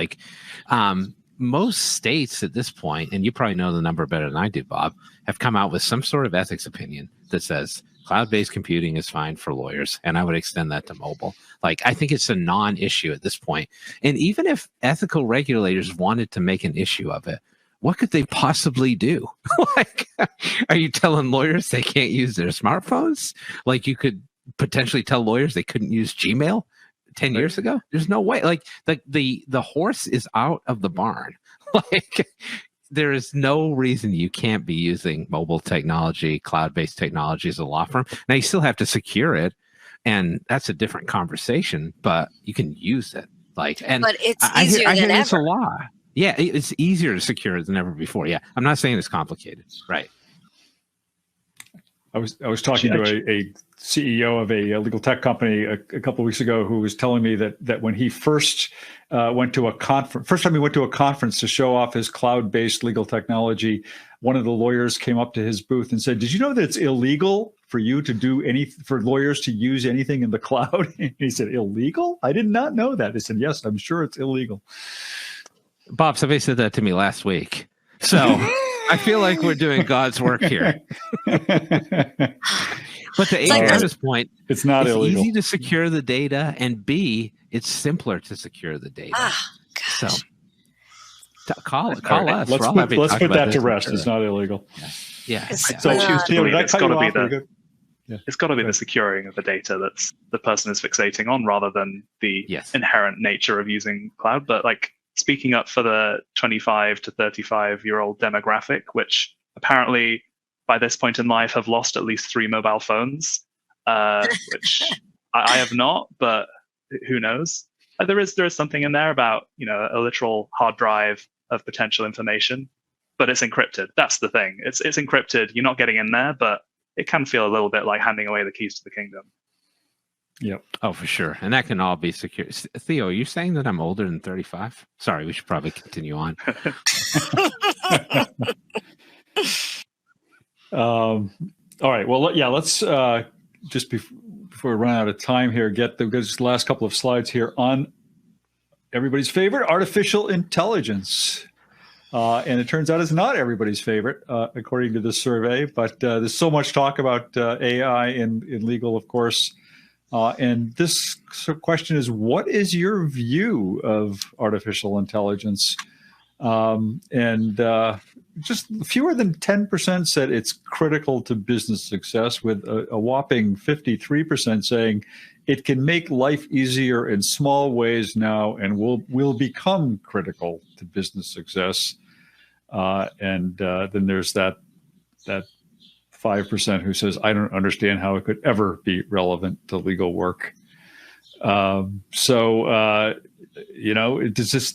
Most states at this point, and you probably know the number better than I do, Bob, have come out with some sort of ethics opinion that says cloud-based computing is fine for lawyers, and I would extend that to mobile. I think it's a non-issue at this point. And even if ethical regulators wanted to make an issue of it, what could they possibly do? Are you telling lawyers they can't use their smartphones? You could potentially tell lawyers they couldn't use Gmail 10 years ago? There's no way. The horse is out of the barn. There is no reason you can't be using mobile technology, cloud-based technology as a law firm. Now, you still have to secure it, and that's a different conversation, but you can use it. But it's easier than ever. It's a law. Yeah, it's easier to secure it than ever before. Yeah, I'm not saying it's complicated. Right. I was talking to a CEO of a legal tech company a couple of weeks ago, who was telling me that when he first went to a conference, to show off his cloud-based legal technology, one of the lawyers came up to his booth and said, "Did you know that it's illegal for lawyers to use anything in the cloud?" And he said, "Illegal? I did not know that." He said, "Yes, I'm sure it's illegal." Bob, somebody said that to me last week. So I feel like we're doing God's work here. But to Adriana's point, it's not illegal. It's easy to secure the data, and B, it's simpler to secure the data. Gosh. So Call Okay, us. Let's We're all happy let's talk put about that this, to I'm rest. sure. It's not illegal. Yeah. It's yeah. So, not. Theo, did I It's cut you gotta be off? the- Are you good? It's got to be Go the ahead. securing of the data that's the person is fixating on rather than the Yes. inherent nature of using cloud. But like speaking up for the 25 to 35-year-old demographic, which apparently by this point in life have lost at least 3 mobile phones, which I have not, but who knows? There is something in there about a literal hard drive of potential information, but it's encrypted. That's the thing. It's encrypted. You're not getting in there, but it can feel a little bit like handing away the keys to the kingdom. Yep. Oh, for sure. And that can all be secure. Theo, are you saying that I'm older than 35? Sorry, we should probably continue on. All right. Well, yeah. Let's just before we run out of time here, get the last couple of slides here on everybody's favorite, artificial intelligence. And it turns out it's not everybody's favorite, according to this survey. But there's so much talk about AI in legal, of course. And this question is, what is your view of artificial intelligence? Just fewer than 10% said it's critical to business success, with a whopping 53% saying it can make life easier in small ways now and will become critical to business success. Then there's that 5% who says, I don't understand how it could ever be relevant to legal work. Does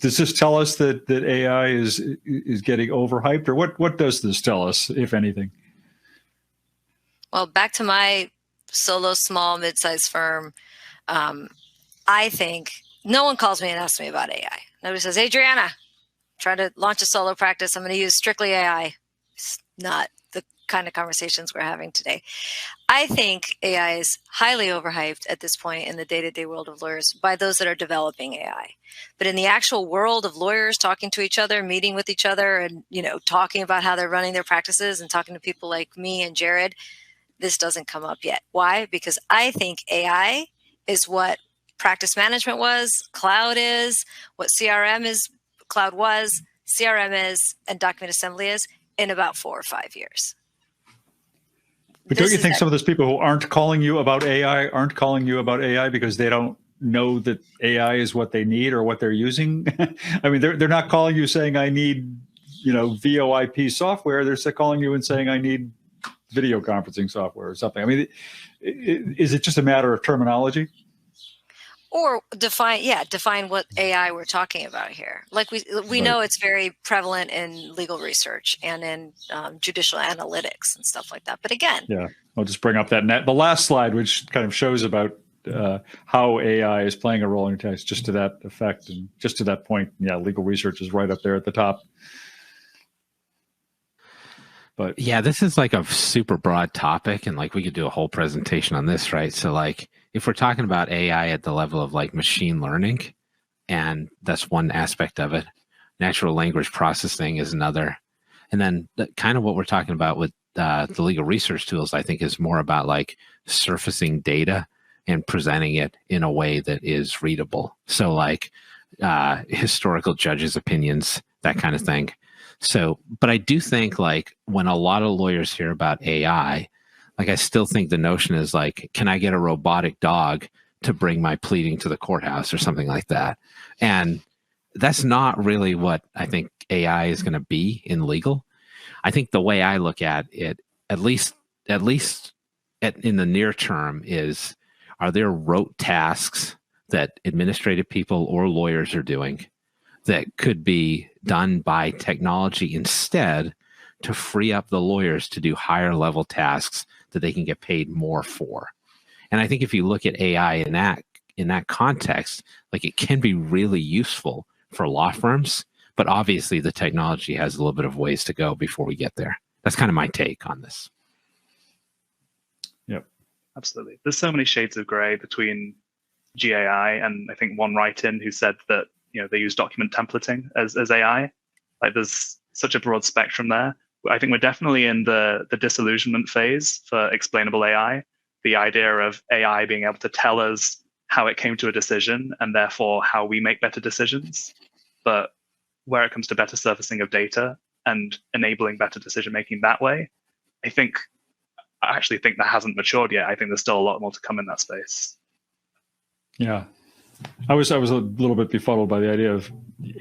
this tell us that AI is getting overhyped, or what does this tell us, if anything? Well, back to my solo, small, mid-sized firm, I think no one calls me and asks me about AI. Nobody says, Adriana, try to launch a solo practice. I'm going to use strictly AI. It's not the kind of conversations we're having today. I think AI is highly overhyped at this point in the day-to-day world of lawyers by those that are developing AI. But in the actual world of lawyers talking to each other, meeting with each other, and talking about how they're running their practices and talking to people like me and Jared, this doesn't come up yet. Why? Because I think AI is what practice management was, cloud is, what CRM is, cloud was, CRM is, and document assembly is in about 4 or 5 years. But don't you think some of those people who aren't calling you about AI aren't calling you about AI because they don't know that AI is what they need or what they're using? I mean, they're not calling you saying I need, VoIP software. They're calling you and saying I need video conferencing software or something. I mean, is it just a matter of terminology? Or define what AI we're talking about here. Like we Right. know it's very prevalent in legal research and in judicial analytics and stuff like that. But again, Yeah, I'll just bring up the last slide, which kind of shows about how AI is playing a role in your text, just to that effect and just to that point. Yeah, legal research is right up there at the top. But yeah, this is like a super broad topic, and like we could do a whole presentation on this, right? So like if we're talking about AI at the level of like machine learning, and that's one aspect of it, natural language processing is another. And then kind of what we're talking about with the legal research tools, I think, is more about like surfacing data and presenting it in a way that is readable. So like historical judges' opinions, that kind of thing. So, but I do think like when a lot of lawyers hear about AI, like I still think the notion is like, can I get a robotic dog to bring my pleading to the courthouse or something like that? And that's not really what I think AI is going to be in legal. I think the way I look at it, at least in the near term, is, are there rote tasks that administrative people or lawyers are doing that could be done by technology instead to free up the lawyers to do higher level tasks that they can get paid more for? And I think if you look at AI in that context, like it can be really useful for law firms, but obviously the technology has a little bit of ways to go before we get there. That's kind of my take on this. Yep. Absolutely. There's so many shades of gray between GAI and I think one write-in who said that they use document templating as AI. Like there's such a broad spectrum there. I think we're definitely in the disillusionment phase for explainable AI. The idea of AI being able to tell us how it came to a decision and therefore how we make better decisions. But where it comes to better surfacing of data and enabling better decision making that way, I actually think that hasn't matured yet. I think there's still a lot more to come in that space. Yeah. I was a little bit befuddled by the idea of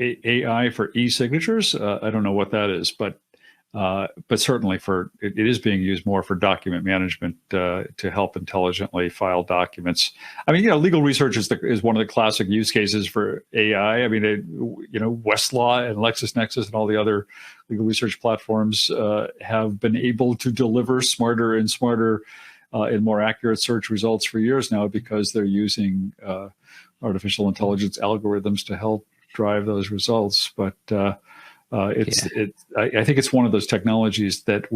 AI for e-signatures. I don't know what that is, but certainly it is being used more for document management to help intelligently file documents. I mean, legal research is one of the classic use cases for AI. I mean, Westlaw and LexisNexis and all the other legal research platforms have been able to deliver smarter and smarter and more accurate search results for years now because they're using artificial intelligence algorithms to help drive those results. But I think it's one of those technologies that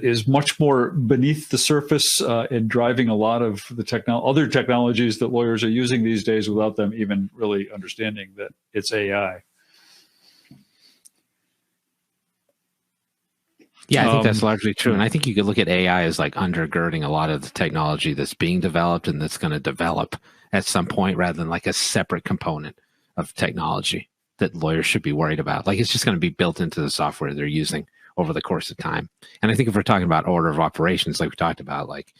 is much more beneath the surface and driving a lot of the other technologies that lawyers are using these days without them even really understanding that it's AI. Yeah, I think that's largely true. And I think you could look at AI as like undergirding a lot of the technology that's being developed and that's going to develop at some point rather than like a separate component of technology that lawyers should be worried about. Like it's just going to be built into the software they're using over the course of time. And I think if we're talking about order of operations, like we talked about, like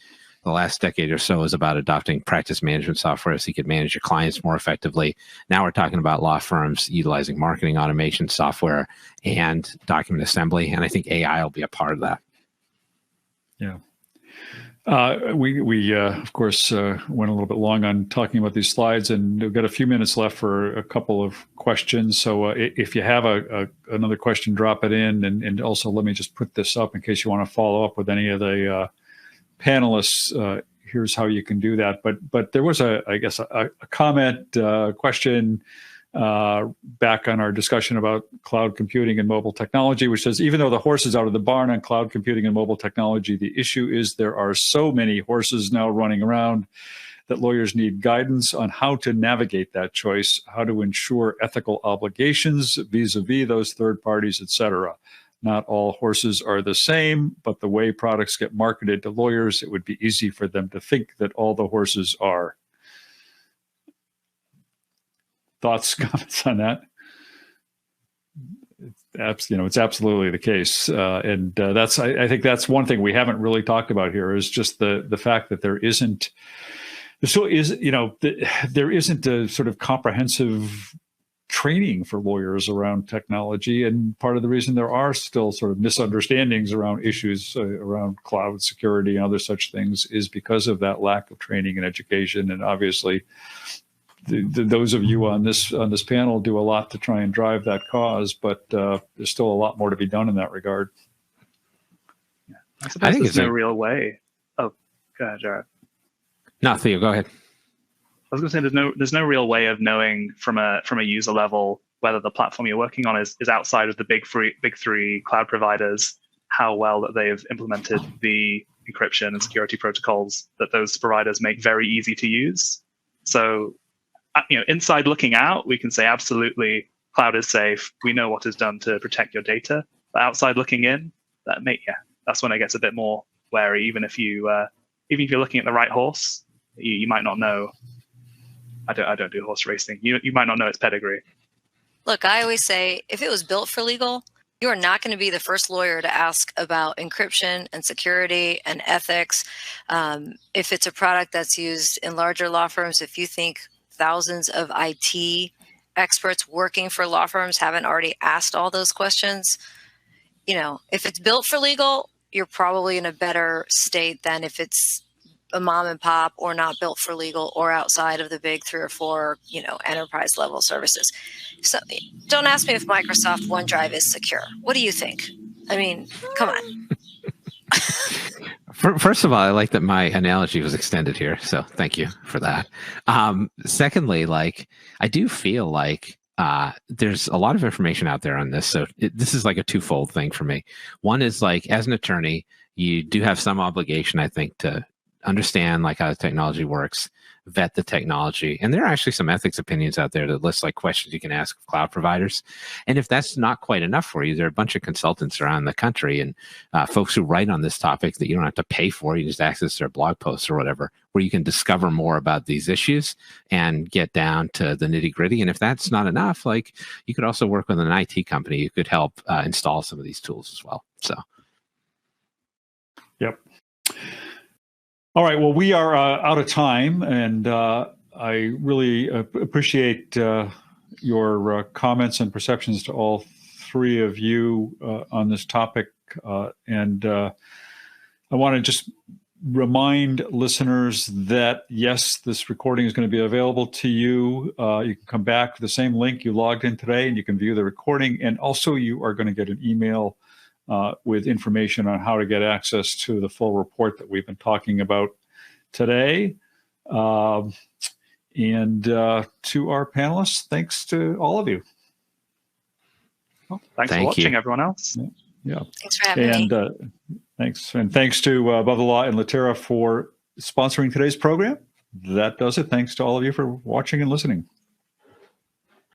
the last decade or so is about adopting practice management software so you could manage your clients more effectively. Now we're talking about law firms utilizing marketing automation software and document assembly. And I think AI will be a part of that. Yeah. We of course, went a little bit long on talking about these slides, and we've got a few minutes left for a couple of questions. So if you have another question, drop it in. And also let me just put this up in case you want to follow up with any of the panelists. Here's how you can do that. But there was a comment, question back on our discussion about cloud computing and mobile technology, which says, even though the horse is out of the barn on cloud computing and mobile technology, the issue is there are so many horses now running around that lawyers need guidance on how to navigate that choice, how to ensure ethical obligations vis-a-vis those third parties, etc. Not all horses are the same, but the way products get marketed to lawyers, it would be easy for them to think that all the horses are. Thoughts, comments on that? It's absolutely the case, and that's. I think that's one thing we haven't really talked about here is just the fact that there isn't a sort of comprehensive training for lawyers around technology, and part of the reason there are still sort of misunderstandings around issues around cloud security and other such things is because of that lack of training and education, and obviously. Those of you on this panel do a lot to try and drive that cause, but there's still a lot more to be done in that regard. Yeah. I think there's no real way. Oh, go ahead, Jared. No, Theo, go ahead. I was going to say there's no real way of knowing from a user level whether the platform you're working on is outside of the big three cloud providers, how well that they've implemented the encryption and security protocols that those providers make very easy to use. So. Inside looking out, we can say absolutely, cloud is safe. We know what is done to protect your data. But outside looking in, that's when it gets a bit more wary. Even if you're looking at the right horse, you might not know. I don't do horse racing. You might not know its pedigree. Look, I always say if it was built for legal, you are not going to be the first lawyer to ask about encryption and security and ethics. If it's a product that's used in larger law firms, if you think thousands of IT experts working for law firms haven't already asked all those questions. If it's built for legal, you're probably in a better state than if it's a mom and pop or not built for legal or outside of the big 3 or 4, enterprise level services. So don't ask me if Microsoft OneDrive is secure. What do you think? I mean, come on. First of all, I like that my analogy was extended here, so thank you for that. Secondly, I do feel like there's a lot of information out there on this, so this is like a twofold thing for me. One is as an attorney, you do have some obligation, I think, to understand how the technology works vet the technology. And there are actually some ethics opinions out there that list like questions you can ask of cloud providers. And if that's not quite enough for you, there are a bunch of consultants around the country and folks who write on this topic that you don't have to pay for. You just access their blog posts or whatever, where you can discover more about these issues and get down to the nitty gritty. And if that's not enough, like you could also work with an IT company who could help install some of these tools as well. So. Yep. All right. Well, we are out of time, and I really appreciate your comments and perceptions to all three of you on this topic. And I want to just remind listeners that, yes, this recording is going to be available to you. You can come back to the same link you logged in today, and you can view the recording. And also, you are going to get an email with information on how to get access to the full report that we've been talking about today. And to our panelists, thanks to all of you. Well, thanks for watching, everyone else. Yeah. Thanks for having me. Thanks. And thanks to Above the Law and Litera for sponsoring today's program. That does it. Thanks to all of you for watching and listening.